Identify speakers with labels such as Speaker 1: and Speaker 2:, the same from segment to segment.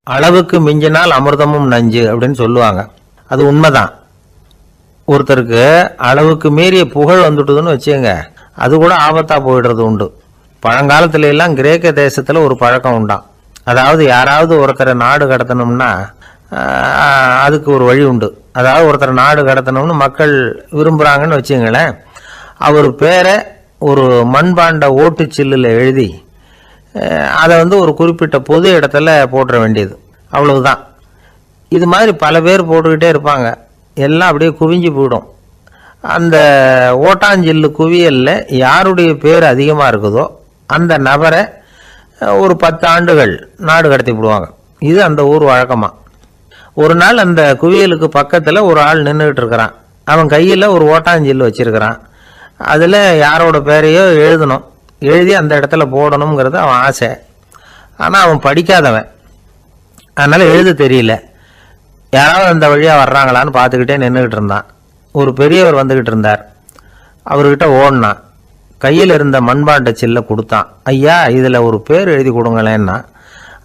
Speaker 1: அளவுக்கு மிஞ்சினால் அமிர்தமும் நஞ்சு அப்படின்னு சொல்லுவாங்க. அது உண்மைதான். ஒருத்தருக்கு அளவுக்கு மீறிய புகழ் வந்துட்டுதுன்னு வச்சுங்க, அது கூட ஆபத்தா போயிடுறது உண்டு. பழங்காலத்துல எல்லாம் கிரேக்க தேசத்துல ஒரு பழக்கம் உண்டாம். அதாவது யாராவது ஒருத்தரை நாடு கடத்தணும்னா அதுக்கு ஒரு வழி உண்டு. அதாவது ஒருத்தரை நாடு கடத்தணும்னு மக்கள் விரும்புறாங்கன்னு வச்சுங்களேன், அவர் பேரை ஒரு மண்பாண்ட ஓட்டு சில்லில் எழுதி அதை ஒரு குறிப்பிட்ட பொது இடத்துல போட்டுற வேண்டியது, அவ்வளவுதான். இது மாதிரி பல பேர் போட்டுக்கிட்டே இருப்பாங்க. எல்லாம் அப்படியே குவிஞ்சு போயிடும். அந்த ஓட்டாஞ்சில்லு குவியலில் யாருடைய பேர் அதிகமாக இருக்குதோ அந்த நபரை ஒரு 10 ஆண்டுகள் நாடு கடத்தி விடுவாங்க. இது அந்த ஊர் வழக்கமாக. ஒரு நாள் அந்த குவியலுக்கு பக்கத்தில் ஒரு ஆள் நின்றுக்கிட்டு இருக்கிறான். அவன் கையில் ஒரு ஓட்டாஞ்சில்லு வச்சிருக்கிறான். அதில் யாரோட பேரையோ எழுதணும், எழுதி அந்த இடத்துல போடணுங்கிறது அவன் ஆசை. ஆனால் அவன் படிக்காதவன், அதனால் எழுத தெரியல. யாராவது அந்த வழியாக வர்றாங்களான்னு பார்த்துக்கிட்டே நின்றுக்கிட்டு இருந்தான். ஒரு பெரியவர் வந்துக்கிட்டு இருந்தார். அவர்கிட்ட ஓடினான். கையில் இருந்த மண்பாண்ட சில்லை கொடுத்தான். ஐயா, இதில் ஒரு பேர் எழுதி கொடுங்களேன்னா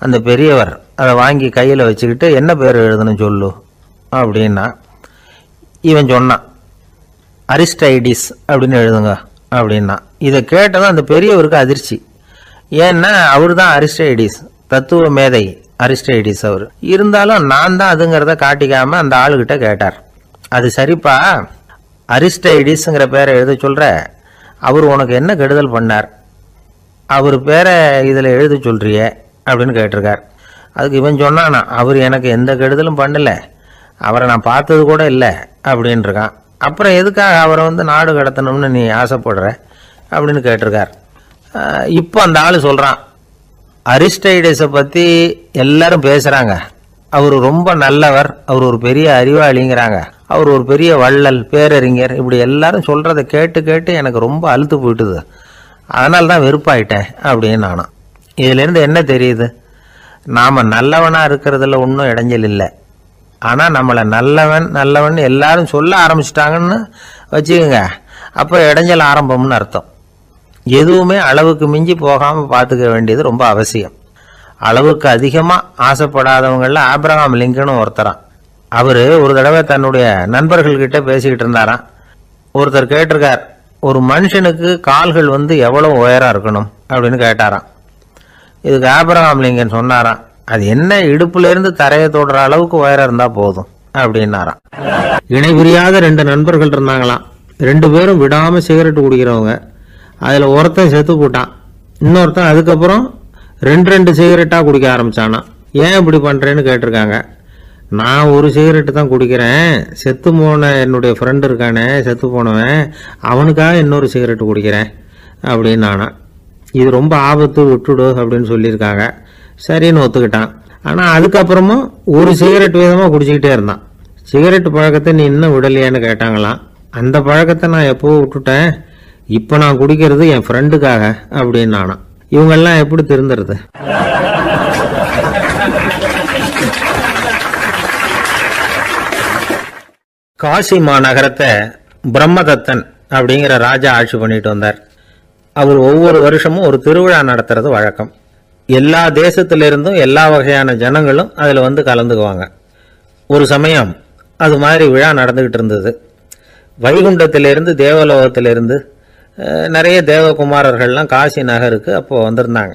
Speaker 1: அந்த பெரியவர் அதை வாங்கி கையில் வச்சுக்கிட்டு, என்ன பேர் எழுதணும் சொல்லு அப்படின்னா. இவன் சொன்னான், அரிஸ்டைடிஸ் அப்படின்னு எழுதுங்க அப்படின்னா. இதை கேட்டதும் அந்த பெரியவருக்கு அதிர்ச்சி. ஏன்னா அவர் தான் அரிஸ்டைடிஸ், தத்துவ மேதை அரிஸ்டைடிஸ் அவர். இருந்தாலும் நான் தான் அதுங்கிறத காட்டிக்காம அந்த ஆளுகிட்ட கேட்டார். அது சரிப்பா, அரிஸ்டைடிஸ்ங்கிற பேரை எழுத சொல்ற, அவர் உனக்கு என்ன கெடுதல் பண்ணார், அவர் பேரை இதில் எழுத சொல்றிய அப்படின்னு கேட்டிருக்கார். அதுக்கு இவன் சொன்னானா, அவர் எனக்கு எந்த கெடுதலும் பண்ணல, அவரை நான் பார்த்தது கூட இல்லை அப்படின்ட்டுருக்கான். அப்புறம் எதுக்காக அவரை நாடு கடத்தணும்னு நீ ஆசைப்படுற அப்படின்னு கேட்டிருக்கார். இப்போ அந்த ஆள் சொல்கிறான், அரிஸ்டைடஸை பற்றி எல்லாரும் பேசுகிறாங்க, அவர் ரொம்ப நல்லவர், அவர் ஒரு பெரிய அறிவாளிங்கிறாங்க, அவர் ஒரு பெரிய வள்ளல், பேரறிஞர், இப்படி எல்லாரும் சொல்கிறத கேட்டு கேட்டு எனக்கு ரொம்ப அழுத்து போயிட்டுது, அதனால தான் வெறுப்பாயிட்டேன் அப்படின்னு நானும். இதிலேருந்து என்ன தெரியுது, நாம் நல்லவனாக இருக்கிறதுல ஒன்றும் இடைஞ்சல் இல்லை. ஆனால் நம்மளை நல்லவன் எல்லாரும் சொல்ல ஆரம்பிச்சிட்டாங்கன்னு வச்சுக்கோங்க, அப்போ இடைஞ்சல் ஆரம்பம்னு அர்த்தம். எதுவுமே அளவுக்கு மிஞ்சி போகாமல் பார்த்துக்க வேண்டியது ரொம்ப அவசியம். அளவுக்கு அதிகமாக ஆசைப்படாதவங்களில் ஆப்ரஹாம் லிங்கனும் ஒருத்தரான். அவர் ஒரு தடவை தன்னுடைய நண்பர்கள்கிட்ட பேசிக்கிட்டு இருந்தாராம். ஒருத்தர் கேட்டிருக்கார், ஒரு மனுஷனுக்கு கால்கள் எவ்வளோ உயரம் இருக்கணும் அப்படின்னு கேட்டாராம். இதுக்கு ஆப்ரஹாம் லிங்கன் சொன்னாராம், அது என்ன, இடுப்புலேருந்து தரையை தொடுற அளவுக்கு உயரம் இருந்தால் போதும் அப்படின்னாராம். இணை புரியாத 2 நண்பர்கள் இருந்தாங்களாம். 2 பேரும் விடாமல் சிகரெட் குடிக்கிறவங்க. அதில் ஒருத்தன் செத்து போட்டான். இன்னொருத்தன் அதுக்கப்புறம் 2 சிகரெட்டாக குடிக்க ஆரம்பித்தானா. ஏன் இப்படி பண்ணுறேன்னு கேட்டிருக்காங்க. நான் ஒரு சிகரெட்டு தான் குடிக்கிறேன், செத்து போன என்னுடைய ஃப்ரெண்டு இருக்கானே, செத்து போனவன், அவனுக்காக இன்னொரு சிகரெட்டு குடிக்கிறேன் அப்படின்னு நானா. இது ரொம்ப ஆபத்து, விட்டுடு அப்படின்னு சொல்லியிருக்காங்க. சரின்னு ஒத்துக்கிட்டான். ஆனால் அதுக்கப்புறமும் ஒரு சிகரெட் வீதமாக குடிச்சிக்கிட்டே இருந்தான். சிகரெட்டு பழக்கத்தை நீ இன்னும் விடலையான்னு கேட்டாங்களாம். அந்த பழக்கத்தை நான் எப்போ விட்டுட்டேன், இப்போ நான் குடிக்கிறது என் ஃப்ரெண்டுக்காக அப்படின்னு நானா. இவங்கெல்லாம் எப்படி திருந்துறது? காசி மாநகரத்தை பிரம்மதத்தன் அப்படிங்கிற ராஜா ஆட்சி பண்ணிட்டு வந்தார். அவர் ஒவ்வொரு வருஷமும் ஒரு திருவிழா நடத்துறது வழக்கம். எல்லா தேசத்திலிருந்தும் எல்லா வகையான ஜனங்களும் அதில் கலந்துக்குவாங்க. ஒரு சமயம் அது மாதிரி விழா நடந்துக்கிட்டு இருந்தது. வைகுண்டத்திலிருந்து தேவலோகத்திலிருந்து நிறைய தேவகுமாரர்கள்லாம் காசி நகருக்கு அப்போது வந்திருந்தாங்க.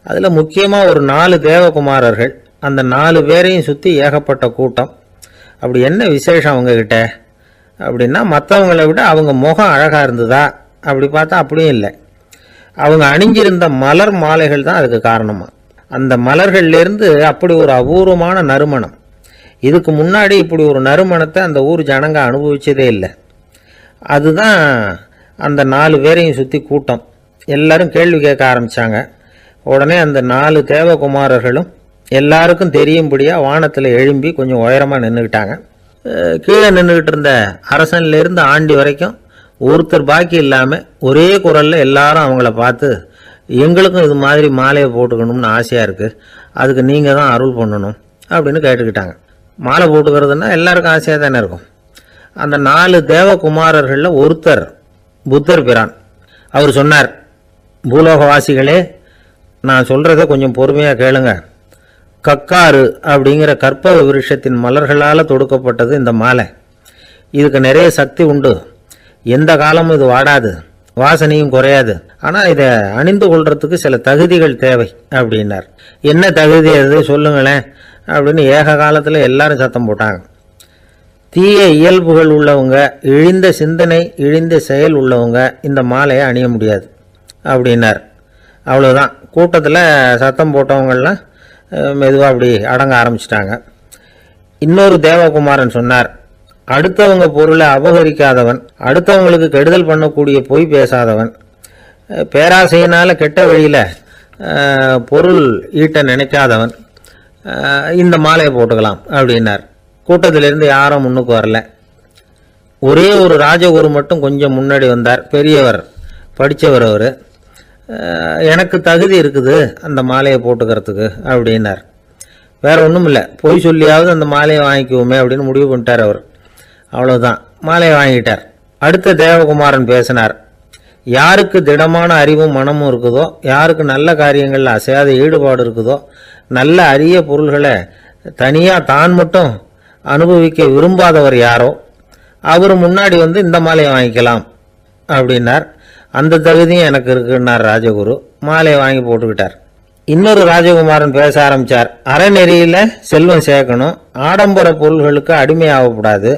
Speaker 1: அதில் முக்கியமாக ஒரு 4 தேவகுமாரர்கள், அந்த 4 பேரையும் சுற்றி ஏகப்பட்ட கூட்டம். அப்படி என்ன விசேஷம் அவங்கக்கிட்ட அப்படின்னா, மற்றவங்களை விட அவங்க முகம் அழகாக இருந்ததா அப்படி பார்த்தா அப்படியும் இல்லை. அவங்க அணிஞ்சிருந்த மலர் மாலைகள் தான் அதுக்கு காரணமாக. அந்த மலர்கள்லேருந்து அப்படி ஒரு அபூர்வமான நறுமணம். இதுக்கு முன்னாடி இப்படி ஒரு நறுமணத்தை அந்த ஊர் ஜனங்க அனுபவிச்சதே இல்லை. அதுதான் அந்த 4 பேரையும் சுற்றி கூட்டம். எல்லாரும் கேள்வி கேட்க ஆரம்பித்தாங்க. உடனே அந்த 4 தேவகுமாரர்களும் எல்லாருக்கும் தெரியும்படியாக வானத்தில் எழும்பி கொஞ்சம் உயரமாக நின்றுக்கிட்டாங்க. கீழே நின்றுக்கிட்டு இருந்த அரசன்லேருந்து ஆண்டி வரைக்கும் ஒருத்தர் பாக்கி இல்லாமல் ஒரே குரலில் எல்லாரும் அவங்கள பார்த்து, எங்களுக்கும் இது மாதிரி மாலையை போட்டுக்கணும்னு ஆசையாக இருக்குது, அதுக்கு நீங்கள் தான் அருள் பண்ணணும் அப்படின்னு கேட்டுக்கிட்டாங்க. மாலை போட்டுக்கிறதுனா எல்லாருக்கும் ஆசையாக தானே இருக்கும். அந்த 4 தேவகுமாரர்களில் ஒருத்தர் புத்தர் பிரான். அவர் சொன்னார், பூலோகவாசிகளே, நான் சொல்கிறத கொஞ்சம் பொறுமையாக கேளுங்க. கக்காரு அப்படிங்கிற கற்பக விருஷத்தின் மலர்களால் தொடுக்கப்பட்டது இந்த மாலை. இதுக்கு நிறைய சக்தி உண்டு. எந்த காலமும் இது வாடாது, வாசனையும் குறையாது. ஆனால் இதை அணிந்து கொள்றதுக்கு சில தகுதிகள் தேவை அப்படின்னார். என்ன தகுதி அது சொல்லுங்களேன் அப்படின்னு ஏக காலத்தில் எல்லாரும் சத்தம் போட்டாங்க. தீய இயல்புகள் உள்ளவங்க, இழிந்த சிந்தனை இழிந்த செயல் உள்ளவங்க இந்த மாலையை அணிய முடியாது அப்படின்னார். அவ்வளோதான். கூட்டத்தில் சத்தம் போட்டவங்கள்லாம் மெதுவாக அப்படி அடங்க ஆரம்பிச்சிட்டாங்க. இன்னொரு தேவகுமாரன் சொன்னார், அடுத்தவங்க பொருளை அபகரிக்காதவன், அடுத்தவங்களுக்கு கெடுதல் பண்ணக்கூடிய பொய் பேசாதவன், பேராசையினால் கெட்ட வழியில் பொருள் ஈட்ட நினைக்காதவன் இந்த மாலையை போட்டுக்கலாம் அப்படின்னார். கூட்டத்திலிருந்து யாரும் முன்னுக்கு வரல. ஒரே ஒரு ராஜகுரு மட்டும் கொஞ்சம் முன்னாடி வந்தார். பெரியவர், படித்தவர். அவர், எனக்கு தகுதி இருக்குது அந்த மாலையை போட்டுக்கிறதுக்கு அப்படின்னார். வேற ஒன்றும் இல்லை, பொய் சொல்லியாவது அந்த மாலையை வாங்கிக்குவோமே அப்படின்னு முடிவு பண்ணிட்டார் அவர். அவ்வளோதான், மாலையை வாங்கிட்டார். அடுத்த தேவகுமாரன் பேசினார். யாருக்கு திடமான அறிவும் மனமும் இருக்குதோ, யாருக்கு நல்ல காரியங்களில் அசையாத ஈடுபாடு இருக்குதோ, நல்ல அரிய பொருள்களை தனியாக தான் மட்டும் அனுபவிக்க விரும்பாதவர் யாரோ அவர் முன்னாடி வந்து இந்த மாலையை வாங்கிக்கலாம் அப்படின்னார். அந்த தகுதியும் எனக்கு இருக்குன்னார் ராஜகுரு. மாலையை வாங்கி போட்டுக்கிட்டார். இன்னொரு ராஜகுமாரன் பேச ஆரம்பித்தார். அறநெறியில் செல்வம் சேர்க்கணும், ஆடம்பர பொருள்களுக்கு அடிமையாகக்கூடாது,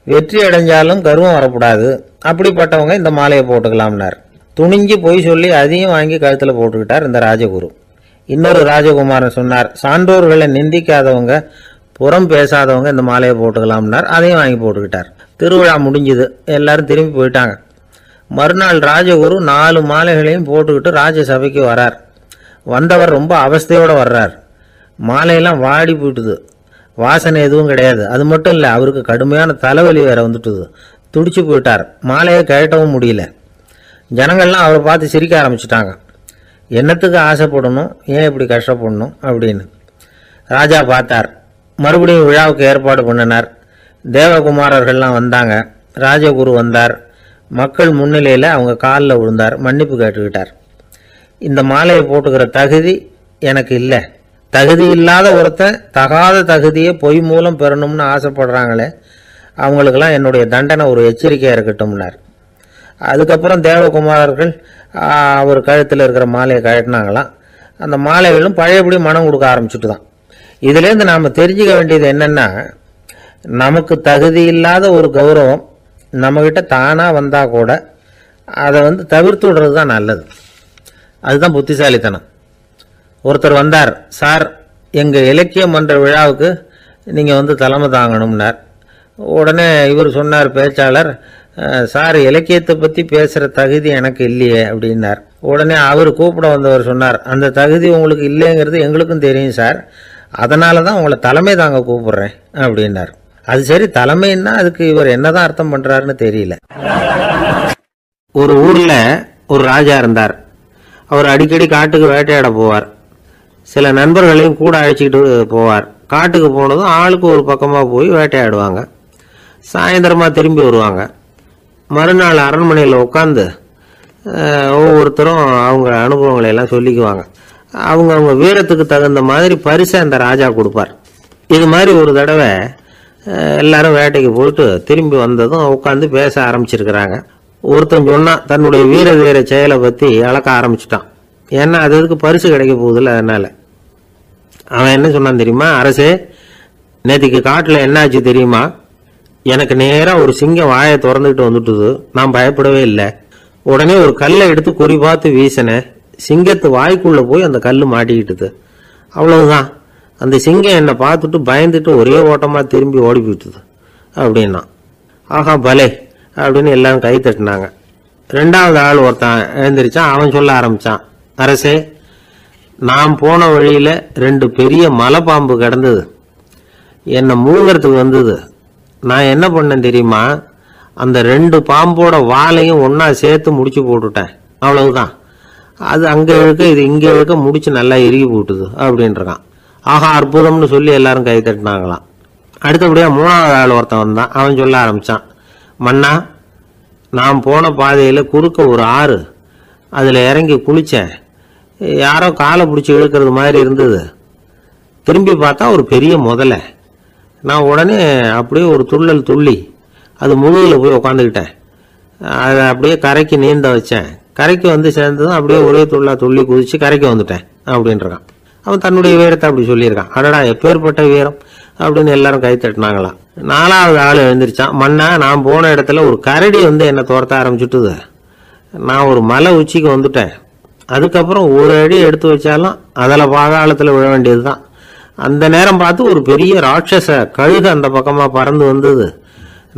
Speaker 1: வெற்றி அடைஞ்சாலும் கர்வம் வரக்கூடாது, அப்படிப்பட்டவங்க இந்த மாலையை போட்டுக்கலாம்னார். துணிஞ்சு பொய் சொல்லி அதையும் வாங்கி கழுத்தில் போட்டுக்கிட்டார் இந்த ராஜகுரு. இன்னொரு ராஜகுமாரன் சொன்னார், சான்றோர்களை நிந்திக்காதவங்க, புறம் பேசாதவங்க இந்த மாலையை போட்டுக்கலாம்னார். அதையும் வாங்கி போட்டுக்கிட்டார். திருவிழா முடிஞ்சுது, எல்லாரும் திரும்பி போயிட்டாங்க. மறுநாள் ராஜகுரு 4 மாலைகளையும் போட்டுக்கிட்டு ராஜசபைக்கு வரார். வந்தவர் ரொம்ப அவஸ்தையோடு வர்றார். மாலையெல்லாம் வாடி போயிட்டுது, வாசனை எதுவும் கிடையாது. அது மட்டும் இல்லை, அவருக்கு கடுமையான தலைவலி வேற வந்துட்டுது. துடிச்சு போயிட்டார். மாலையை கழட்டவும் முடியல. ஜனங்கள்லாம் அவரை பார்த்து சிரிக்க ஆரம்பிச்சிட்டாங்க. என்னத்துக்கு ஆசைப்படணும், ஏன் இப்படி கஷ்டப்படணும் அப்படின்னு. ராஜா பார்த்தார். மறுபடியும் விழாவுக்கு ஏற்பாடு பண்ணினார். தேவகுமாரர்கள்லாம் வந்தாங்க. ராஜகுரு வந்தார். மக்கள் முன்னிலையில் அவங்க காலில் விழுந்தார், மன்னிப்பு கேட்டுக்கிட்டார். இந்த மாலையை போட்டுக்கிற தகுதி எனக்கு இல்லை. தகுதி இல்லாத ஒருத்தன் தகாத தகுதியை பொய் மூலம் பெறணும்னு ஆசைப்படுறாங்களே, அவங்களுக்கெல்லாம் என்னுடைய தண்டனை ஒரு எச்சரிக்கையாக இருக்கட்டும்னார். அதுக்கப்புறம் தேவகுமாரர்கள் அவர் கழுத்தில் இருக்கிற மாலையை கழட்டினாங்களாம். அந்த மாலைகளும் பழையபடி மனம் கொடுக்க ஆரம்பிச்சுட்டு தான். இதுலேருந்து நாம் தெரிஞ்சுக்க வேண்டியது என்னென்னா, நமக்கு தகுதி இல்லாத ஒரு கௌரவம் நம்மக்கிட்ட தானாக வந்தால் கூட அதை தவிர்த்து விடுறது தான் நல்லது. அதுதான் புத்திசாலித்தனம். ஒருத்தர் வந்தார். சார், எங்கள் இலக்கிய மன்ற விழாவுக்கு நீங்கள் தலைமை தாங்கணும்னார். உடனே இவர் சொன்னார், பேச்சாளர், சார், இலக்கியத்தை பற்றி பேசுகிற தகுதி எனக்கு இல்லையே அப்படின்னார். உடனே அவர் கூப்பிட வந்தவர் சொன்னார், அந்த தகுதி உங்களுக்கு இல்லைங்கிறது எங்களுக்கும் தெரியும் சார், அதனால தான் உங்களை தலைமை தாங்க கூப்பிடுறேன் அப்படின்னார். அது சரி, தலைமைன்னா அதுக்கு இவர் என்னதான் அர்த்தம் பண்ணுறாருன்னு தெரியல. ஒரு ஊரில் ஒரு ராஜா இருந்தார். அவர் அடிக்கடி காட்டுக்கு வேட்டையாட போவார். சில நண்பர்களையும் கூட அழைச்சிக்கிட்டு போவார். காட்டுக்கு போனதும் ஆளுக்கு ஒரு பக்கமாக போய் வேட்டையாடுவாங்க. சாயந்தரமாக திரும்பி வருவாங்க. மறுநாள் அரண்மனையில் உட்காந்து ஒவ்வொருத்தரும் அவங்க அனுபவங்களை எல்லாம் சொல்லிக்குவாங்க. அவங்க வீரத்துக்கு தகுந்த மாதிரி பரிசை அந்த ராஜா கொடுப்பார். இது மாதிரி ஒரு தடவை எல்லாரும் வேட்டைக்கு போயிட்டு திரும்பி வந்ததும் உட்காந்து பேச ஆரம்பிச்சிருக்கிறாங்க. ஒருத்தன் சொன்னான், தன்னுடைய வீர செயலை பற்றி அளக்க ஆரம்பிச்சிட்டான். ஏன்னா அதுக்கு பரிசு கிடைக்க போகுதில்ல, அதனால. அவன் என்ன சொன்னான் தெரியுமா? அரசே, நேற்றுக்கு காட்டில் என்னாச்சு தெரியுமா? எனக்கு நேராக ஒரு சிங்கம் வாயை திறந்துக்கிட்டு வந்துட்டுது. நான் பயப்படவே இல்லை. உடனே ஒரு கல்லை எடுத்து குறி பார்த்து வீசினேன். சிங்கத்து வாய்க்குள்ளே போய் அந்த கல் மாட்டிக்கிட்டுது. அவ்வளவுதான். அந்த சிங்கம் என்னை பார்த்துட்டு பயந்துட்டு ஒரே ஓட்டமாக திரும்பி ஓடி போயிட்டுது அப்படின்னா. ஆஹா பலே அப்படின்னு எல்லாரும் கை தட்டினாங்க. 2வது ஆள் ஒருத்தன் எழுந்திரிச்சான். அவன் சொல்ல ஆரம்பித்தான், அரசே, நான் போன வழியில் 2 பெரிய மலைப்பாம்பு கிடந்தது. என்னை மூங்கிறதுக்கு வந்தது. நான் என்ன பண்ணேன் தெரியுமா? அந்த 2 பாம்போட வாலையும் ஒன்றா சேர்த்து முடிச்சு போட்டுட்டேன். அவ்வளவுதான். அது அங்கே இழுக்க, இது இங்கே இழுக்க, முடிச்சு நல்லா இறுகி போட்டுது அப்படின்றான். ஆஹா அற்புதம்னு சொல்லி எல்லாரும் கை தட்டினாங்களாம். அடுத்தபடியாக 3வது ஆள் ஒருத்தன் வந்தான். அவன் சொல்ல ஆரம்பித்தான், மன்னா, நான் போன பாதையில் குறுக்க ஒரு ஆறு, அதில் இறங்கி குளித்தேன். யாரோ காலை பிடிச்சி இழுக்கிறது மாதிரி இருந்தது. திரும்பி பார்த்தா ஒரு பெரிய முதலை. நான் உடனே அப்படியே ஒரு துள்ளல் துள்ளி அது முழுகில் போய் உக்காந்துக்கிட்டேன். அதை அப்படியே கரைக்கு நீந்த வச்சேன். கரைக்கு வந்து சேர்ந்ததும் அப்படியே ஒரே துள்ளி குதிச்சு கரைக்கு வந்துட்டேன் அப்படின்றான். அவன் தன்னுடைய வீரத்தை அப்படி சொல்லியிருக்கான். அடடா எப்பேற்பட்ட வீரம் அப்படின்னு எல்லாரும் கை தட்டினாங்களாம். 4வது ஆள் எழுந்திரிச்சான். மண்ணா, நான் போன இடத்துல ஒரு கரடி வந்து என்னை துரத்த ஆரம்பிச்சுட்டுது. நான் ஒரு மலை உச்சிக்கு வந்துட்டேன். அதுக்கப்புறம் ஒரு அடி எடுத்து வச்சாலும் அதில் பாதாளத்தில் விழ வேண்டியது தான். அந்த நேரம் பார்த்து ஒரு பெரிய ராட்சச கழுகு அந்த பக்கமாக பறந்து வந்தது.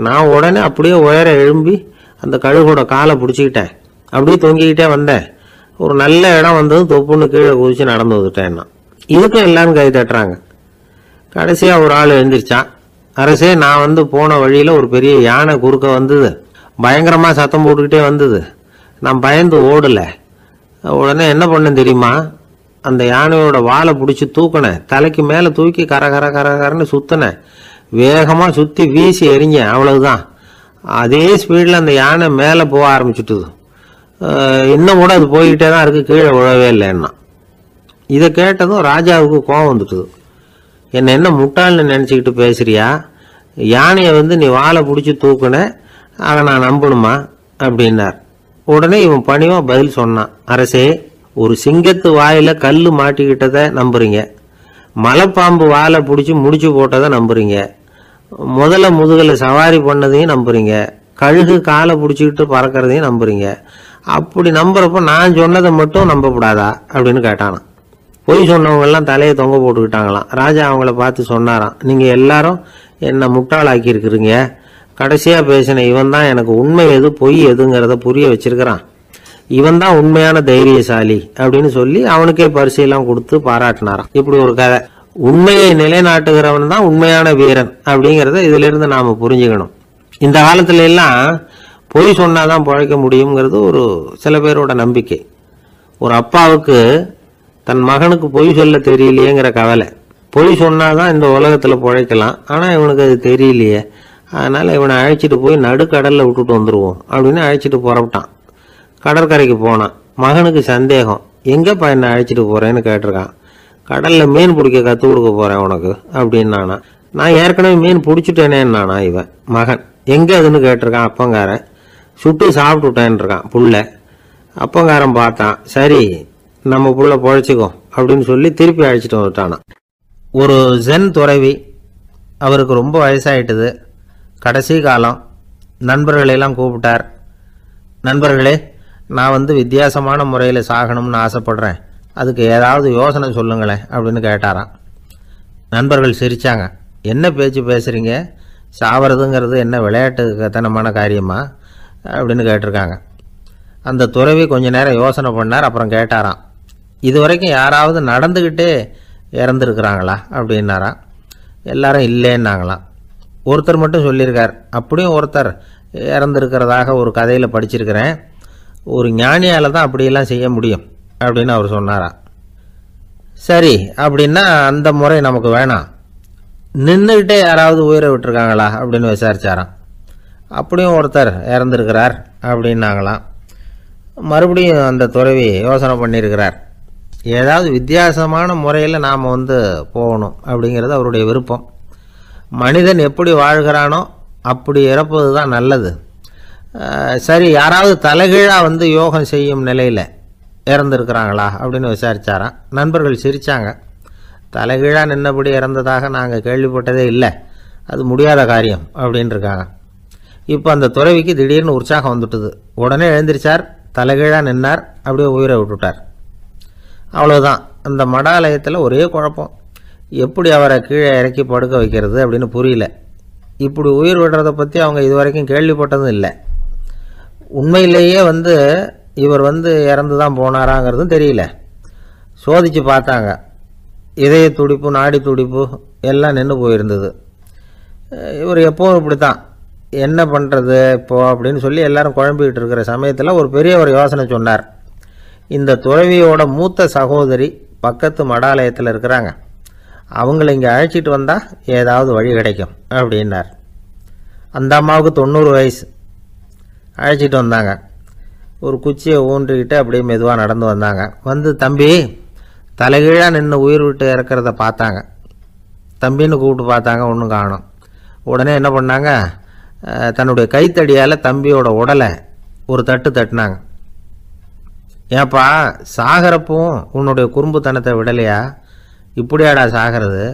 Speaker 1: நான் உடனே அப்படியே உயர எழும்பி அந்த கழுகோட காலை பிடிச்சிக்கிட்டேன். அப்படியே தொங்கிக்கிட்டே வந்தேன். ஒரு நல்ல இடம் வந்ததும் தொப்புன்னு கீழே குதிச்சு நடந்து வந்துட்டேன். இதுக்கும் எல்லாரும் கை தட்டுறாங்க. கடைசியாக ஒரு ஆள் எழுந்திரிச்சான். அரசே, நான் வந்து போன வழியில் ஒரு பெரிய யானை குறுக்க வந்தது. பயங்கரமாக சத்தம் போட்டுக்கிட்டே வந்தது. நான் பயந்து ஓடலை. உடனே என்ன பண்ணேன் தெரியுமா? அந்த யானையோட வாலை பிடிச்சி தூக்கினேன். தலைக்கு மேலே தூக்கி கரன்னு சுற்றினேன். வேகமாக சுற்றி வீசி எறிஞ்சேன். அவ்வளவுதான். அதே ஸ்பீடில் அந்த யானை மேலே போக ஆரம்பிச்சுட்டுது. இன்னும் கூட அது போய்கிட்டே தான் இருக்குது, கீழே விழவே இல்லைன்னா. இதை கேட்டதும் ராஜாவுக்கு கோபம் வந்துட்டுது. என்ன முட்டாள்னு நினச்சிக்கிட்டு பேசுறியா? யானையை வந்து நீ வாழை பிடிச்சி தூக்குன, அதை நான் நம்பணுமா அப்படின்னார். உடனே இவன் பணிவா பதில் சொன்னான். அரசே, ஒரு சிங்கத்து வாயில கல் மாட்டிக்கிட்டதை நம்புறீங்க, மலைப்பாம்பு வாழை பிடிச்சி முடிச்சு போட்டதை நம்புறீங்க, முதல்ல முதுகில் சவாரி பண்ணதையும் நம்புறீங்க, கழுகு காலை பிடிச்சிக்கிட்டு பறக்கிறதையும் நம்புறீங்க. அப்படி நம்புறப்ப நான் சொன்னதை மட்டும் நம்பக்கூடாதா அப்படின்னு கேட்டானான். பொய் சொன்னவங்கெல்லாம் தலையை தொங்க போட்டுக்கிட்டாங்களாம். ராஜா அவங்கள பார்த்து சொன்னாராம், நீங்கள் எல்லாரும் என்னை முட்டாளாக்கி இருக்கிறீங்க. கடைசியாக பேசின இவன் தான் எனக்கு உண்மை எது பொய் எதுங்கிறத புரிய வச்சிருக்கிறான். இவன் தான் உண்மையான தைரியசாலி அப்படின்னு சொல்லி அவனுக்கே பரிசையெல்லாம் கொடுத்து பாராட்டினாராம். இப்படி ஒரு கதை. உண்மையை நிலைநாட்டுகிறவன் தான் உண்மையான வீரன் அப்படிங்கிறத இதுல இருந்து நாம புரிஞ்சுக்கணும். இந்த காலத்துல எல்லாம் பொய் சொன்னாதான் பிழைக்க முடியுங்கிறது ஒரு சில பேரோட நம்பிக்கை. ஒரு அப்பாவுக்கு தன் மகனுக்கு பொய் சொல்ல தெரியலையேங்கிற கவலை. பொய் சொன்னாதான் இந்த உலகத்துல பிழைக்கலாம், ஆனா இவனுக்கு அது தெரியலையே, அதனால இவனை அழைச்சிட்டு போய் நடுக்கடல்ல விட்டுட்டு வந்துருவோம் அப்படின்னு அழைச்சிட்டு புறப்பட்டான். கடற்கரைக்கு போனான். மகனுக்கு சந்தேகம், எங்கப்பா என்ன அழைச்சிட்டு போறேன்னு கேட்டிருக்கான். கடல்ல மீன் பிடிக்க கற்றுக் கொடுக்க போறேன் உனக்கு அப்படின்னானா. நான் ஏற்கனவே மீன் பிடிச்சிட்டேனேன்னானா இவன் மகன். எங்க அதுன்னு கேட்டிருக்கான். அப்பங்காரன். சுட்டு சாப்பிட்டுட்டேன் இருக்கான் புள்ள. அப்பங்காரன் பார்த்தான், சரி நம்ம புள்ள பொழைச்சிக்கோ அப்படின்னு சொல்லி திருப்பி அழைச்சிட்டு வந்துட்டானா. ஒரு ஜென் துறவி, அவருக்கு ரொம்ப வயசாயிட்டுது, கடைசி காலம். நண்பர்களெல்லாம் கூப்பிட்டார். நண்பர்களே, நான் வந்து வித்தியாசமான முறையில் சாகணும்னு ஆசைப்படுறேன், அதுக்கு ஏதாவது யோசனை சொல்லுங்களேன் அப்படின்னு கேட்டாராம். நண்பர்கள் சிரித்தாங்க. என்ன பேச்சு பேசுகிறீங்க? சாவறதுங்கிறது என்ன விளையாட்டுத்தனமான காரியமா அப்படின்னு கேட்டிருக்காங்க. அந்த துறவி கொஞ்ச நேரம் யோசனை பண்ணார். அப்புறம் கேட்டாராம், இது வரைக்கும் யாராவது நடந்துக்கிட்டே இறந்துருக்குறாங்களா அப்படின்னாராம். எல்லாரும் இல்லைன்னாங்களாம். ஒருத்தர் மட்டும் சொல்லியிருக்கார். அப்படியும் ஒருத்தர் இறந்துருக்கிறதாக ஒரு கதையில் படிச்சிருக்கிறேன். ஒரு ஞானியால் தான் அப்படியெல்லாம் செய்ய முடியும் அப்படின்னு அவர் சொன்னாராம். சரி, அப்படின்னா அந்த முறை நமக்கு வேணாம், நின்றுக்கிட்டே யாராவது உயிரை விட்டுருக்காங்களா அப்படின்னு விசாரிச்சாராம். அப்படியும் ஒருத்தர் இறந்துருக்கிறார் அப்படின்னாங்களாம். மறுபடியும் அந்த துறவி யோசனை பண்ணியிருக்கிறார். ஏதாவது வித்தியாசமான முறையில் நாம் வந்து போகணும் அப்படிங்கிறது அவருடைய விருப்பம். மனிதன் எப்படி வாழ்கிறானோ அப்படி இறப்பது தான் நல்லது. சரி, யாராவது தலைகீழாக வந்து யோகம் செய்யும் நிலையில் இறந்துருக்கிறாங்களா அப்படின்னு விசாரித்தாராம். நண்பர்கள் சிரித்தாங்க. தலைகீழாக நின்னபடி இறந்ததாக நாங்கள் கேள்விப்பட்டதே இல்லை, அது முடியாத காரியம் அப்படின்னு இருக்காங்க. இப்போ அந்த துறவிக்கு திடீர்னு உற்சாகம் வந்துட்டுது. உடனே எழுந்திரிச்சார், தலைகீழாக நின்னார், அப்படியே உயிரை விட்டுட்டார். அவ்வளோதான். அந்த மடாலயத்தில் ஒரே குழப்பம். எப்படி அவரை கீழே இறக்கி படுக்க வைக்கிறது அப்படின்னு புரியல. இப்படி உயிர் விடுறதை பற்றி அவங்க இதுவரைக்கும் கேள்விப்பட்டதும் இல்லை. உண்மையிலேயே வந்து இவர் வந்து இறந்து தான் போனாராங்கிறதும் தெரியல. சோதித்து பார்த்தாங்க. இதய துடிப்பு, நாடி துடிப்பு எல்லாம் நின்று போயிருந்தது. இவர் எப்போவும் இப்படி தான், என்ன பண்ணுறது இப்போ அப்படின்னு சொல்லி எல்லாரும் குழம்பிக்கிட்டு இருக்கிற சமயத்தில் ஒரு பெரியவர் யோசனை சொன்னார். இந்த துறவியோட மூத்த சகோதரி பக்கத்து மடாலயத்தில் இருக்கிறாங்க, அவங்கள இங்கே அழைச்சிட்டு வந்தால் ஏதாவது வழி கிடைக்கும் அப்படின்னார். அந்த அம்மாவுக்கு 90 வயசு. அழைச்சிட்டு வந்தாங்க. ஒரு குச்சியை ஊன்றிக்கிட்டு அப்படியே மெதுவாக நடந்து வந்தாங்க. வந்து, தம்பி, தலைகீழாக நின்று உயிர் விட்டு இறக்கிறத பார்த்தாங்க. தம்பின்னு கூப்பிட்டு பார்த்தாங்க, ஒன்றும் காணோம். உடனே என்ன பண்ணாங்க, தன்னுடைய கைத்தடியால் தம்பியோட உடலை ஒரு தட்டு தட்டினாங்க. ஏப்பா சாகிறப்பவும் உன்னுடைய குறும்புத்தனத்தை விடலையா? இப்படியாடா சாகிறது,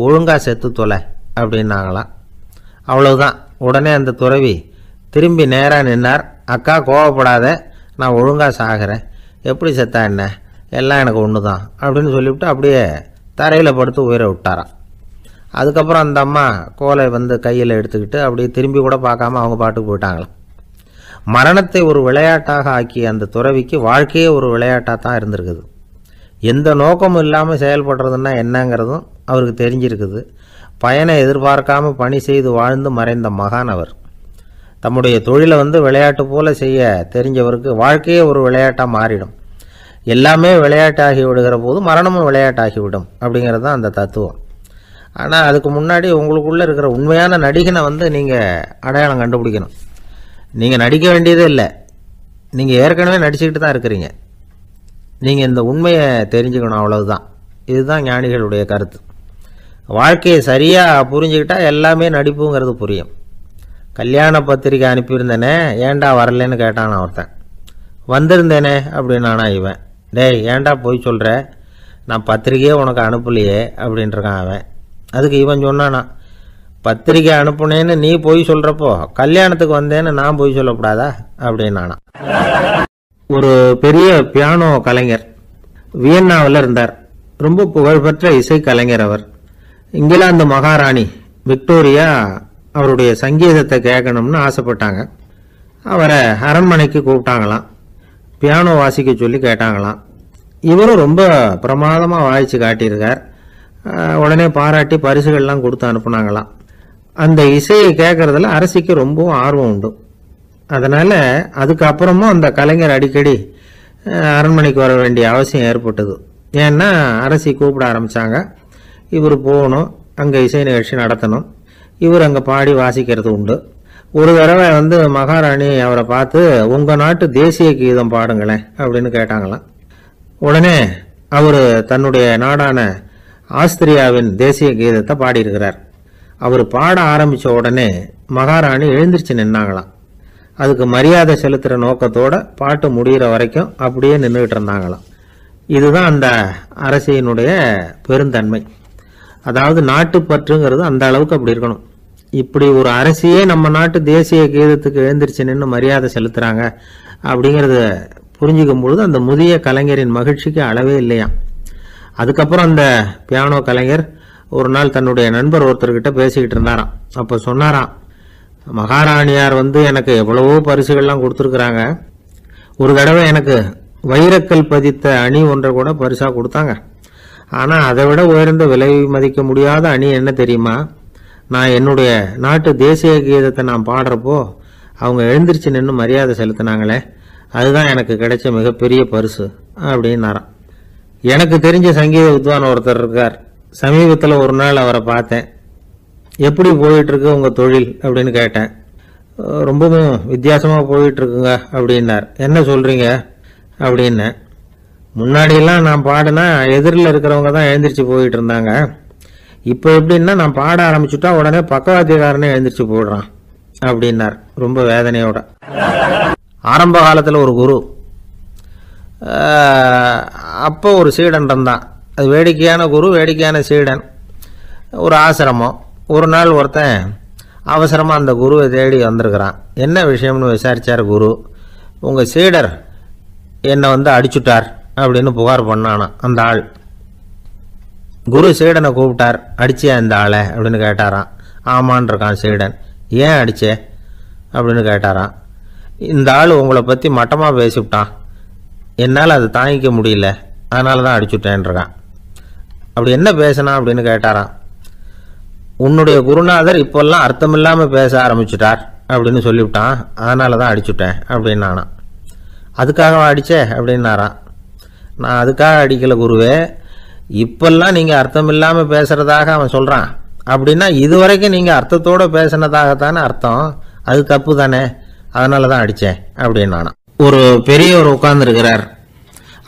Speaker 1: ஒழுங்காக செத்து தொலை அப்படின்னாங்களாம். அவ்வளவுதான். உடனே அந்த துறவி திரும்பி நேராக நின்னார். அக்கா கோவப்படாத, நான் ஒழுங்காக சாகிறேன், எப்படி செத்தா என்ன, எல்லாம் எனக்கு ஒன்று தான் அப்படின்னு சொல்லிவிட்டு அப்படியே தரையில் படுத்து உயிரை விட்டாராம். அதுக்கப்புறம் அந்த அம்மா கோலை வந்து கையில் எடுத்துக்கிட்டு அப்படியே திரும்பி கூட பார்க்காம அவங்க பாட்டுக்கு போயிட்டாங்களாம். மரணத்தை ஒரு விளையாட்டாக ஆக்கிய அந்த துறவிக்கு வாழ்க்கையே ஒரு விளையாட்டாக தான் இருந்திருக்குது. எந்த நோக்கமும் இல்லாமல் செயல்படுறதுன்னா என்னங்கிறதும் அவருக்கு தெரிஞ்சிருக்குது. பயனை எதிர்பார்க்காம பணி செய்து வாழ்ந்து மறைந்த மகான் அவர். தம்முடைய தொழிலை வந்து விளையாட்டு போல செய்ய தெரிஞ்சவருக்கு வாழ்க்கையே ஒரு விளையாட்டாக மாறிடும். எல்லாமே விளையாட்டாகி விடுகிற போது மரணமும் விளையாட்டாகிவிடும் அப்படிங்கிறது தான் அந்த தத்துவம். ஆனால் அதுக்கு முன்னாடி உங்களுக்குள்ளே இருக்கிற உண்மையான நடிகனை வந்து நீங்கள் அடையாளம் கண்டுபிடிக்கணும். நீங்கள் நடிக்க வேண்டியதே இல்லை, நீங்கள் ஏற்கனவே நடிச்சுக்கிட்டு தான் இருக்கிறீங்க. நீங்கள் இந்த உண்மையை தெரிஞ்சுக்கணும், அவ்வளவுதான். இதுதான் ஞானிகளுடைய கருத்து. வாழ்க்கையை சரியாக புரிஞ்சுக்கிட்டால் எல்லாமே நடிப்புங்கிறது புரியும். கல்யாண பத்திரிக்கை அனுப்பியிருந்தேனே, ஏன்டா வரலன்னு கேட்டான் ஒருத்தன். வந்திருந்தேனே அப்படின்னானா இவன். டேய் ஏன்டா போய் சொல்கிற, நான் பத்திரிக்கையே உனக்கு அனுப்பலையே அப்படின்ட்டுருக்கான் அவன். அதுக்கு இவன் சொன்னானா, பத்திரிக்கை அனுப்புனேன்னு நீ போய் சொல்கிறப்போ கல்யாணத்துக்கு வந்தேன்னு நான் போய் சொல்லக்கூடாதா அப்படின்னானா. ஒரு பெரிய பியானோ கலைஞர் வியன்னாவில் இருந்தார். ரொம்ப புகழ்பெற்ற இசை கலைஞர் அவர். இங்கிலாந்து மகாராணி விக்டோரியா அவருடைய சங்கீதத்தை கேட்கணும்னு ஆசைப்பட்டாங்க. அவரை அரண்மனைக்கு கூப்பிட்டாங்களாம். பியானோ வாசிக்க சொல்லி கேட்டாங்களாம். இவரும் ரொம்ப பிரமாதமாக வாய்ச்சி காட்டியிருக்கார். உடனே பாராட்டி பரிசுகள்லாம் கொடுத்து அனுப்புனாங்களாம். அந்த இசையை கேட்கறதுல அரசிக்கு ரொம்பவும் ஆர்வம் உண்டு. அதனால் அதுக்கப்புறமும் அந்த கலைஞர் அடிக்கடி அரண்மனைக்கு வர வேண்டிய அவசியம் ஏற்பட்டது. ஏன்னா அரசி கூப்பிட ஆரம்பித்தாங்க. இவர் போகணும், அங்கே இசை நிகழ்ச்சி நடத்தணும். இவர் அங்கே பாடி வாசிக்கிறது உண்டு. ஒரு தடவை வந்து மகாராணி அவரை பார்த்து, உங்கள் நாட்டு தேசிய கீதம் பாடுங்களேன் அப்படின்னு கேட்டாங்களாம். உடனே அவர் தன்னுடைய நாடான ஆஸ்திரியாவின் தேசிய கீதத்தை பாடியிருக்கிறார். அவர் பாட ஆரம்பித்த உடனே மகாராணி எழுந்திரிச்சு நின்னாங்களாம். அதுக்கு மரியாதை செலுத்துகிற நோக்கத்தோடு பாட்டு முடிகிற வரைக்கும் அப்படியே நின்றுக்கிட்டு இருந்தாங்களாம். இதுதான் அந்த அரசியினுடைய பெருந்தன்மை. அதாவது நாட்டுப்பற்றுங்கிறது அந்த அளவுக்கு அப்படி இருக்கணும். இப்படி ஒரு அரசியே நம்ம நாட்டு தேசிய கீதத்துக்கு எழுந்திரிச்சு நின்று மரியாதை செலுத்துகிறாங்க அப்படிங்கிறத புரிஞ்சுக்கும் பொழுது அந்த முதிய கலைஞரின் மகிழ்ச்சிக்கு அளவே இல்லையாம். அதுக்கப்புறம் அந்த பியானோ கலைஞர் ஒரு நாள் தன்னுடைய நண்பர் ஒருத்தர்கிட்ட பேசிக்கிட்டு இருந்தாராம். அப்போ சொன்னாராம், மகாராணியார் வந்து எனக்கு எவ்வளவோ பரிசுகள்லாம் கொடுத்துருக்குறாங்க. ஒரு தடவை எனக்கு வைரக்கல் பதித்த அணி ஒன்றை கூட பரிசாக கொடுத்தாங்க. ஆனால் அதை விட உயர்ந்த விலை மதிக்க முடியாத அணி என்ன தெரியுமா? நான் என்னுடைய நாட்டு தேசிய கீதத்தை நான் பாடுறப்போ அவங்க எழுந்திரிச்சு நின்று மரியாதை செலுத்தினாங்களே, அதுதான் எனக்கு கிடைச்ச மிகப்பெரிய பரிசு அப்படின்னாராம். எனக்கு தெரிஞ்ச சங்கீத வித்வான் ஒருத்தர் இருக்கார். சமீபத்தில் ஒரு நாள் அவரை பார்த்தேன். எப்படி போயிட்டுருக்கு உங்கள் தொழில் அப்படின்னு கேட்டேன். ரொம்பவும் வித்தியாசமாக போயிட்டுருக்குங்க அப்படின்னார். என்ன சொல்கிறீங்க அப்படின்னு. முன்னாடியெல்லாம் நான் பாடினா எதிரில் இருக்கிறவங்க தான் எழுந்திரிச்சு போயிட்டு இருந்தாங்க. இப்போ எப்படின்னா நான் பாட ஆரம்பிச்சுட்டா உடனே பக்கவாத்தியக்காரனே எழுந்திரிச்சு போயிடுறான் அப்படின்னார் ரொம்ப வேதனையோட. ஆரம்ப காலத்தில் ஒரு குரு, அப்போ ஒரு சீடன் இருந்தான். அது வேடிக்கையான குரு, வேடிக்கையான சீடன். ஒரு ஆசிரமம். ஒரு நாள் ஒருத்தன் அவசரமாக அந்த குருவை தேடி வந்திருக்கிறான். என்ன விஷயம்னு விசாரித்தார் குரு. உங்கள் சீடர் என்னை வந்து அடிச்சுட்டார் அப்படின்னு புகார் பண்ணானா அந்த ஆள். குரு சீடனை கூப்பிட்டார். அடிச்சியா இந்த ஆளை அப்படின்னு கேட்டாராம். ஆமான் இருக்கான் சீடன். ஏன் அடிச்சே அப்படின்னு கேட்டாராம். இந்த ஆள் உங்களை பற்றி மட்டமாக பேசிவிட்டான், என்னால் அதை தாங்கிக்க முடியல, அதனால தான் அடிச்சுட்டேன்ருக்கான். அப்படி என்ன பேசினா அப்படின்னு கேட்டாராம். உன்னுடைய குருநாதர் இப்போல்லாம் அர்த்தமில்லாமல் பேச ஆரம்பிச்சுட்டார் அப்படின்னு சொல்லிவிட்டான், அதனால தான் அடிச்சுட்டேன் அப்படின்னானா. அதுக்காக அடித்தே அப்படின்னாராம். நான் அதுக்காக அடிக்கலை குருவே, இப்பெல்லாம் நீங்கள் அர்த்தம் இல்லாமல் பேசுகிறதாக அவன் சொல்கிறான் அப்படின்னா இதுவரைக்கும் நீங்கள் அர்த்தத்தோடு பேசினதாகத்தானே அர்த்தம், அது தப்பு தானே, அதனால தான் அடித்தேன் அப்படின்னானா. ஒரு பெரியவர் உட்கார்ந்துருக்கிறார்.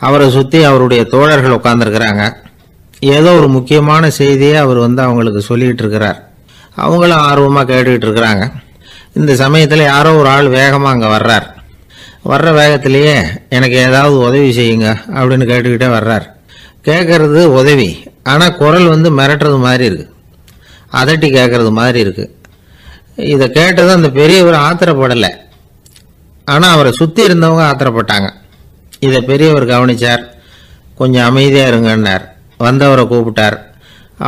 Speaker 1: அவரை சுற்றி அவருடைய தோழர்கள் உட்கார்ந்துருக்கிறாங்க. ஏதோ ஒரு முக்கியமான செய்தியை அவர் அவங்களுக்கு சொல்லிகிட்டு இருக்கிறார். அவங்களும் ஆர்வமாக கேட்டுக்கிட்டு இருக்கிறாங்க. இந்த சமயத்தில் யாரோ ஒரு ஆள் வேகமாக அங்கே வர்றார். வர்ற வேகத்திலேயே எனக்கு ஏதாவது உதவி செய்யுங்க அப்படின்னு கேட்டுக்கிட்டே வர்றார். கேட்கறது உதவி, ஆனால் குரல் மிரட்டுறது மாதிரி இருக்குது, அதட்டி கேட்கறது மாதிரி இருக்குது. இதை கேட்டது அந்த பெரியவர் ஆத்திரப்படலை, ஆனால் அவரை சுற்றி இருந்தவங்க ஆத்திரப்பட்டாங்க. இதை பெரியவர் கவனித்தார். கொஞ்சம் அமைதியாக இருங்கன்னார். வந்தவரை கூப்பிட்டார்.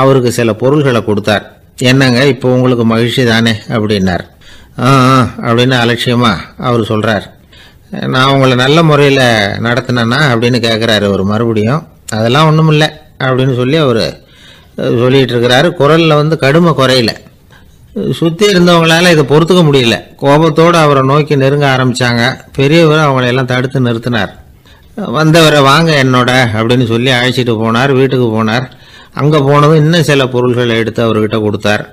Speaker 1: அவருக்கு சில பொருள்களை கொடுத்தார். என்னங்க இப்போ உங்களுக்கு மகிழ்ச்சி தானே அப்படின்னார். அப்படின்னு அலட்சியமாக அவர் சொல்கிறார். நான் உங்களை நல்ல முறையில் நடத்தினேன்னா அப்படின்னு கேட்குறாரு அவர் மறுபடியும். அதெல்லாம் ஒன்றும் இல்லை அப்படின்னு சொல்லி அவர் சொல்லிகிட்டு இருக்கிறாரு. குரலில் கடுமை குறையில. சுற்றி இருந்தவங்களால இதை பொறுத்துக்க முடியல. கோபத்தோடு அவரை நோக்கி நெருங்க ஆரம்பித்தாங்க. பெரியவர் அவங்களையெல்லாம் தடுத்து நிறுத்தினார். வந்தவரை வாங்க என்னோட அப்படின்னு சொல்லி அழைச்சிட்டு போனார். வீட்டுக்கு போனார். அங்கே போனதும் இன்னும் சில பொருள்களை எடுத்து அவர்கிட்ட கொடுத்தார்.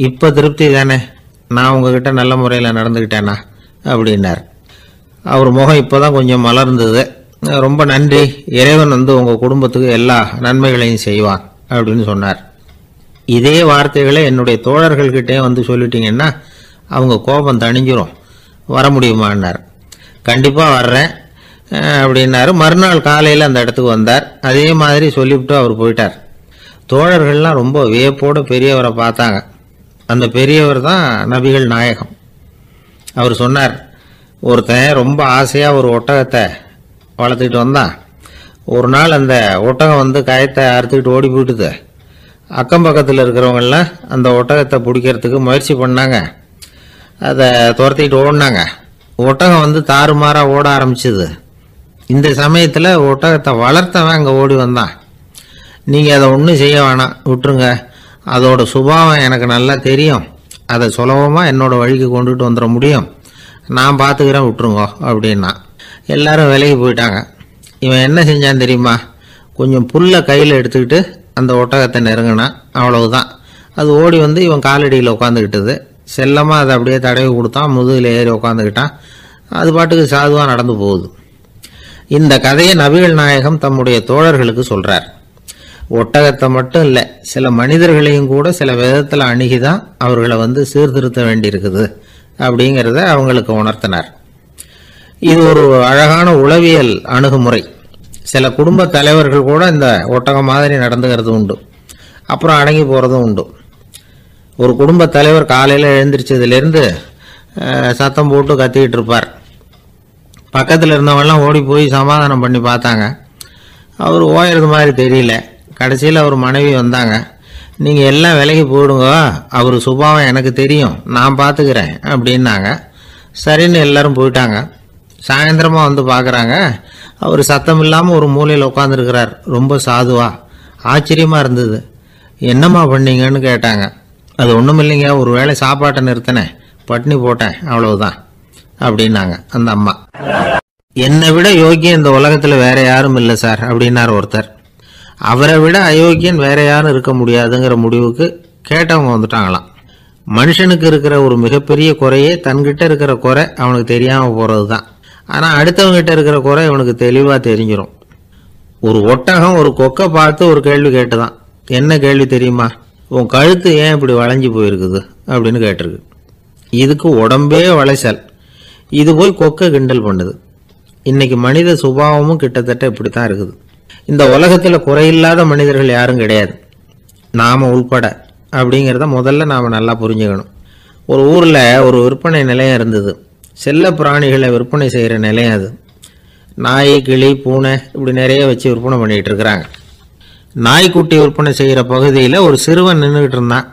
Speaker 1: இப்போ திருப்தி தானே, நான் உங்ககிட்ட நல்ல முறையில் நடந்துக்கிட்டேனா அப்படின்னார். அவர் முகம் இப்போ தான் கொஞ்சம் மலர்ந்தது. ரொம்ப நன்றி, இறைவன் உங்கள் குடும்பத்துக்கு எல்லா நன்மைகளையும் செய்வான் அப்படின்னு சொன்னார். இதே வார்த்தைகளை என்னுடைய தோழர்கள்கிட்டே சொல்லிட்டீங்கன்னா அவங்க கோபம் தணிஞ்சிரும், வர முடியுமான்னார். கண்டிப்பாக வர்றேன் அப்படின்னாரு. மறுநாள் காலையில் அந்த இடத்துக்கு வந்தார். அதே மாதிரி சொல்லிவிட்டு அவர் போயிட்டார். தோழர்கள்லாம் ரொம்ப வியப்போடு பெரியவரை பார்த்தாங்க. அந்த பெரியவர் தான் நபிகள் நாயகம். அவர் சொன்னார், ஒருத்தன் ரொம்ப ஆசையாக ஒரு ஒட்டகத்தை வளர்த்துக்கிட்டு வந்தான். ஒரு நாள் அந்த ஒட்டகம் கயத்தை அறுத்துக்கிட்டு ஓடி போயிட்டுது. அக்கம் பக்கத்தில் இருக்கிறவங்கெல்லாம் அந்த ஒட்டகத்தை பிடிக்கிறதுக்கு முயற்சி பண்ணாங்க. அதை துரத்திக்கிட்டு ஓடினாங்க. ஒட்டகம் தாறுமாறாக ஓட ஆரம்பிச்சுது. இந்த சமயத்தில் ஒட்டகத்தை வளர்த்தவன் அங்கே ஓடி வந்தான். நீங்கள் அதை ஒன்றும் செய்ய வேணாம், விட்டுருங்க, அதோட சுபாவம் எனக்கு நல்லா தெரியும், அதை சுலபமாக என்னோடய வழிக்கு கொண்டுட்டு வந்துட முடியும், நான் பார்த்துக்கிறேன், விட்டுருங்கோ அப்படின்னா. எல்லாரும் விலகி போயிட்டாங்க. இவன் என்ன செஞ்சான் தெரியுமா? கொஞ்சம் புல்லை கையில் எடுத்துக்கிட்டு அந்த ஒட்டகத்தை நெருங்கினான். அவ்வளவுதான். அது ஓடி இவன் காலடியில் உட்காந்துக்கிட்டது. செல்லமாக அதை அப்படியே தடவி கொடுத்தான். முதுகில் ஏறி உட்காந்துக்கிட்டான். அது பாட்டுக்கு சாதுவாக நடந்து போகுது. இந்த கதையை நபிகள் நாயகம் தம்முடைய தோழர்களுக்கு சொல்கிறார். ஒட்டகத்தை மட்டும் இல்லை, சில மனிதர்களையும் கூட சில விதத்தில் அணுகிதான் அவர்களை சீர்திருத்த வேண்டியிருக்குது அப்படிங்கிறத அவங்களுக்கு உணர்த்தினார். இது ஒரு அழகான உளவியல் அணுகுமுறை. சில குடும்ப தலைவர்கள் கூட இந்த ஒட்டகம் மாதிரி நடந்துக்கிறது உண்டு, அப்புறம் அடங்கி போகிறதும் உண்டு. ஒரு குடும்ப தலைவர் காலையில் எழுந்திரிச்சதுலேருந்து சத்தம் போட்டு கத்திக்கிட்டு இருப்பார். பக்கத்தில் இருந்தவங்கலாம் ஓடி போய் சமாதானம் பண்ணி பார்த்தாங்க. அவர் ஓயறது மாதிரி தெரியல. கடைசியில் அவர் மனைவி வந்தாங்க. நீங்கள் எல்லாம் விலகி போயிடுங்க, அவர் சுபாவம் எனக்கு தெரியும், நான் பார்த்துக்கிறேன் அப்படின்னாங்க. சரின்னு எல்லாரும் போயிட்டாங்க. சாயந்தரமாக பார்க்குறாங்க, அவர் சத்தம் இல்லாமல் ஒரு மூலையில் உட்காந்துருக்கிறார். ரொம்ப சாதுவா. ஆச்சரியமாக இருந்தது. என்னம்மா பண்ணீங்கன்னு கேட்டாங்க. அது ஒன்றும் இல்லைங்க, ஒரு வேளை சாப்பாட்டை நிறுத்தினேன், பட்னி போட்டேன், அவ்வளவுதான் அப்படின்னாங்க அந்த அம்மா. என்னை விட யோக்கியம் இந்த உலகத்தில் வேற யாரும் இல்லை சார் அப்படின்னார் ஒருத்தர். அவரை விட அயோக்கியன் வேற யாரும் இருக்க முடியாதுங்கிற முடிவுக்கு கேட்டவங்க வந்துட்டாங்களாம். மனுஷனுக்கு இருக்கிற ஒரு மிகப்பெரிய குறையே தன்கிட்ட இருக்கிற குறை அவனுக்கு தெரியாமல் போகிறது தான். ஆனால் அடுத்தவங்கிட்ட இருக்கிற குறை இவனுக்கு தெளிவாக தெரிஞ்சிடும். ஒரு ஒட்டகம் ஒரு கொக்கை பார்த்து ஒரு கேள்வி கேட்டுதான். என்ன கேள்வி தெரியுமா? உன் கழுத்து ஏன் இப்படி வளைஞ்சி போயிருக்குது அப்படின்னு கேட்டிருக்கு. இதுக்கு உடம்பே வளைச்சல். இது போய் கொக்கை கிண்டல் பண்ணுது. இன்னைக்கு மனித சுபாவமும் கிட்டத்தட்ட இப்படித்தான் இருக்குது. இந்த உலகத்தில் குறையில்லாத மனிதர்கள் யாரும் கிடையாது, நாம உள்பட அப்படிங்கிறத முதல்ல நாம் நல்லா புரிஞ்சுக்கணும். ஒரு ஊரில் ஒரு விற்பனை நிலையம் இருந்தது. செல்ல பிராணிகளை விற்பனை செய்கிற நிலையம் அது. நாய், கிளி, பூனை இப்படி நிறைய வச்சு விற்பனை பண்ணிகிட்டு இருக்கிறாங்க. நாய்க்குட்டி விற்பனை செய்கிற பகுதியில் ஒரு சிறுவன் நின்றுக்கிட்டு இருந்தான்.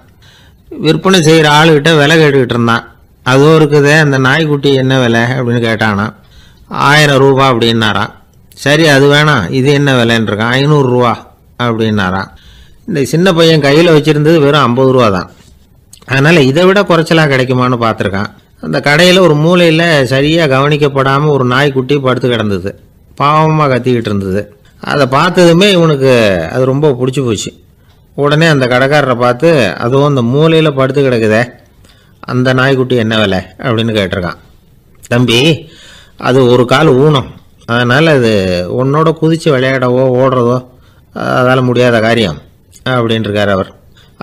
Speaker 1: விற்பனை செய்கிற ஆளுகிட்ட விலை கேட்டுக்கிட்டு இருந்தான். அதுவும் இருக்குதே, அந்த நாய்க்குட்டி என்ன விலை அப்படின்னு கேட்டானா. 1000 ரூபா அப்படின்னாரான். சரி, அது வேணாம், இது என்ன விலைன்னு இருக்கான். 500 ரூபா அப்படின்னாரான். இந்த சின்ன பையன் கையில் வச்சுருந்தது வெறும் 50 ரூபா தான். அதனால் இதை விட குறைச்சலாக கிடைக்குமான்னு பார்த்துருக்கான். அந்த கடையில் ஒரு மூலையில் சரியாக கவனிக்கப்படாமல் ஒரு நாய்க்குட்டி படுத்து கிடந்தது. பாவமாக கத்திக்கிட்டு இருந்தது. அதை பார்த்ததுமே இவனுக்கு அது ரொம்ப பிடிச்சி போச்சு. உடனே அந்த கடைக்காரரை பார்த்து, அதுவும் அந்த மூலையில் படுத்து கிடக்குதே அந்த நாய்க்குட்டி என்ன விலை அப்படின்னு கேட்டிருக்கான். தம்பி, அது ஒரு கால் ஊனம், அதனால் அது உன்னோட குதித்து விளையாடவோ ஓடுறதோ அதால் முடியாத காரியம் அப்படின்ட்டுருக்கார் அவர்.